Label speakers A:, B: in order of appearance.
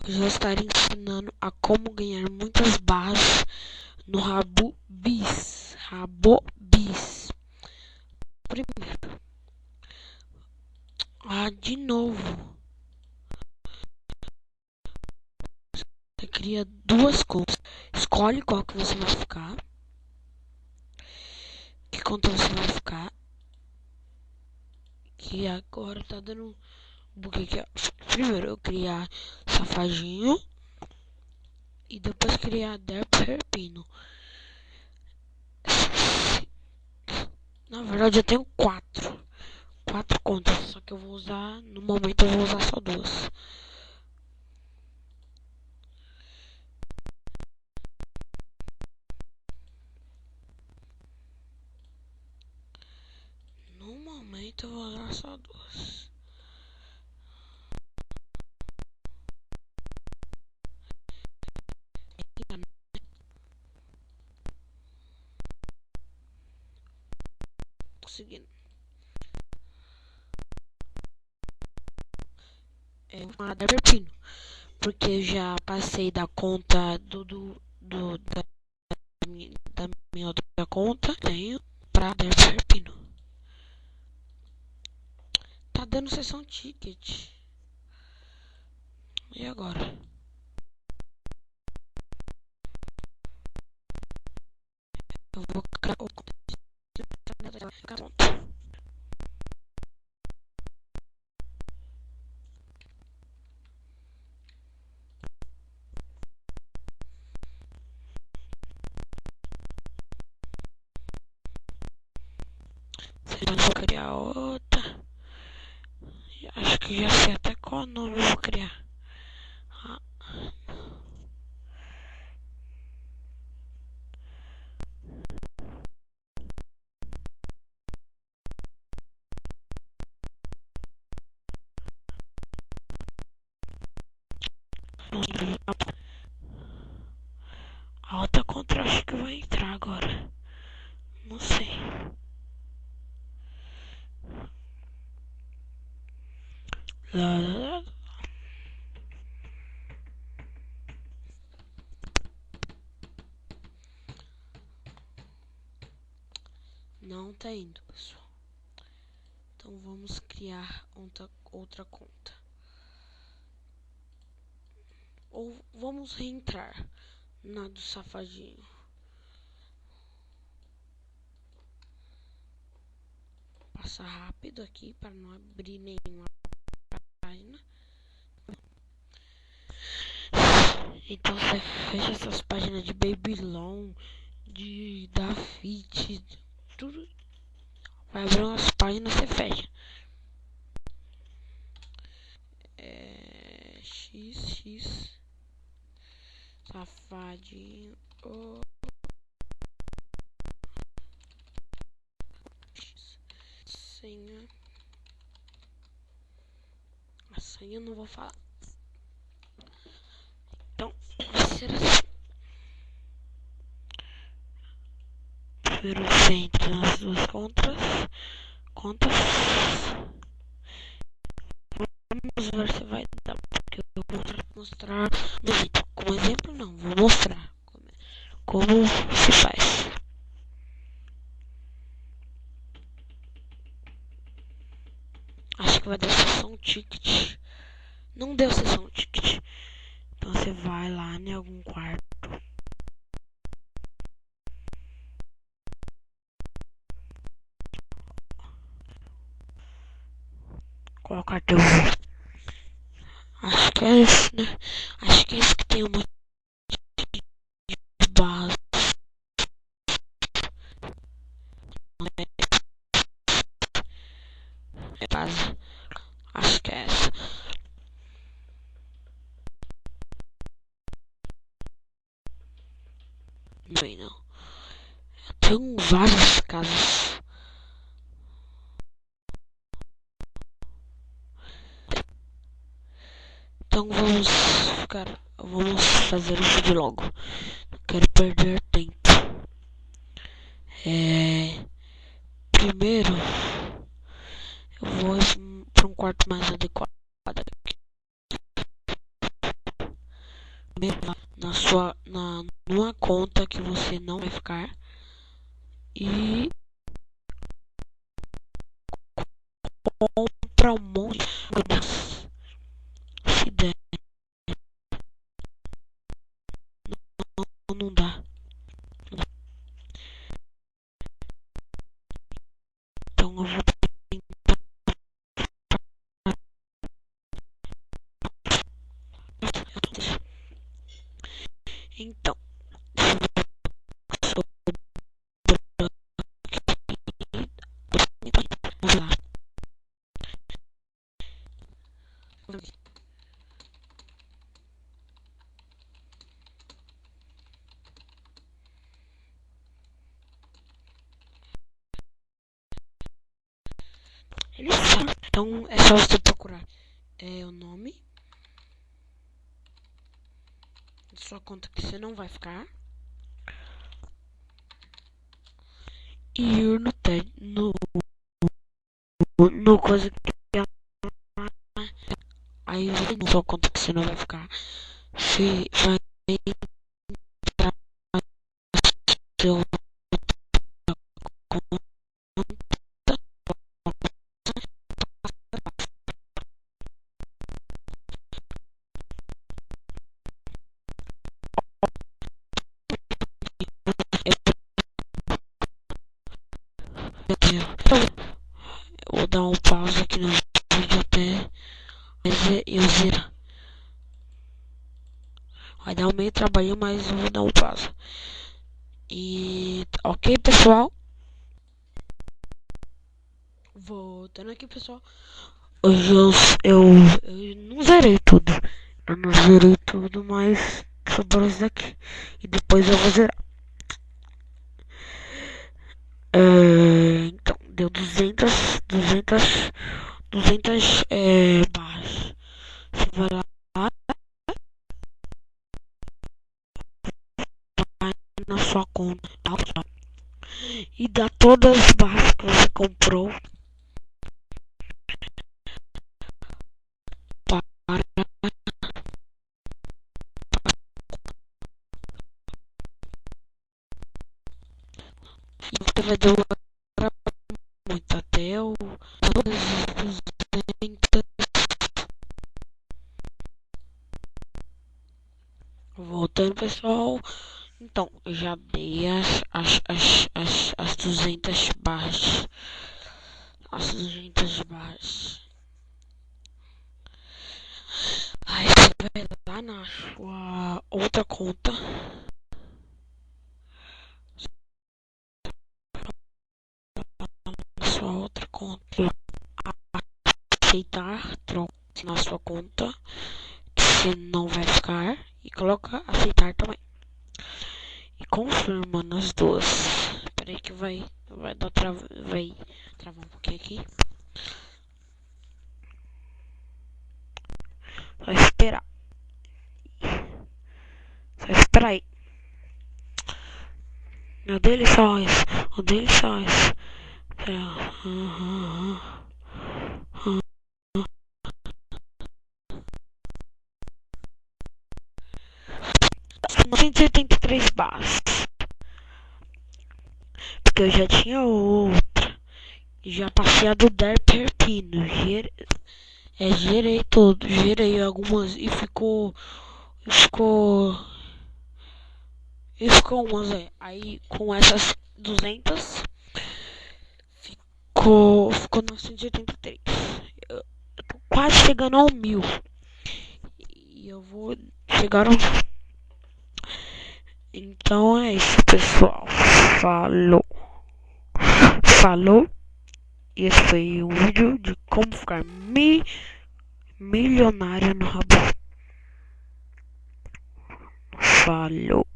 A: Hoje eu estarei ensinando a como ganhar muitas barras no Rabobis. Rabobis. Primeiro, de novo, você cria duas contas. Escolhe qual que você vai ficar. Que conta você vai ficar. Que agora tá dando um bug aqui, ó. Primeiro eu criar Safadinho. E depois criar Derpino. Na verdade eu tenho quatro contas, só que eu vou usar, no momento eu vou usar só duas. No momento eu vou usar só duas. Conseguindo. É uma Derpino, porque eu já passei da conta da minha outra conta, tenho pra Derpino. Tá dando sessão ticket. E agora? Eu vou criar o conta. Eu vou criar outra. Acho que já sei até qual nome eu vou criar. A outra contra acho que vai entrar agora. Não sei. Lá, lá, lá. Não tá indo, pessoal. Então vamos criar outra conta. Ou vamos reentrar na do Safadinho. Passar rápido aqui para não abrir nenhuma página. Então você fecha essas páginas de Babylon, de Dafit, tudo. Vai abrir umas páginas, você fecha. XX Safadinho. Senha. A senha eu não vou falar. Então, vai ser assim. Primeiro você entra nas duas contas. Vamos ver se vai dar, porque eu vou mostrar no vídeo. Como exemplo não, vou mostrar como se faz. Acho que vai dar sessão ticket. Não deu sessão ticket. Então você vai lá em algum quarto. Qual quarto eu vou? Acho que é esse, né? Acho que é esse que tem uma base. É base. Acho que é essa. Não sei não. Eu tenho várias casas. Então vamos fazer o vídeo logo. Não quero perder tempo. Primeiro eu vou para um quarto mais adequado. numa conta que você não vai ficar e compra um monte de coisas. Se der, não dá. Então eu vou então vamos lá. Ele sabe. Então é só você procurar o nome de sua conta que você não vai ficar e ir no coisa que aí você não sua conta que você não vai ficar. Você vai entrar no seu conta. Eu vou dar um pause aqui no vídeo até eu zerar. Vai dar um meio trabalho, mas eu vou dar um pause. E ok, pessoal. Voltando aqui, pessoal. Hoje eu não zerei tudo. Eu não zerei tudo, mas sobrou isso daqui. E depois eu vou zerar. Então, deu 200 barras. Você vai lá na sua conta e dá todas as barras que você comprou para e você vai demorar muito até o todas as 200. Voltando, pessoal. Então, eu já dei as 200 barras. As 200 barras. Aí você vai lá na sua outra conta. Na sua outra conta. Aceitar troca na sua conta. Que você não vai ficar. E coloca aceitar também. E confirma nas duas. Espera aí que vai travar um pouquinho aqui. Só esperar. Só esperar aí. O dele só isso. O dele só isso. São 183 barras. Porque eu já tinha outra. Já passei a do Dar Perpino. Gerei tudo. Gerei algumas e ficou umas aí com essas 200 ficou 983. Eu tô quase chegando ao 1000 e eu vou chegar ao... Então é isso, pessoal. Falou. E esse foi um vídeo de como ficar milionário no rabo. Falou.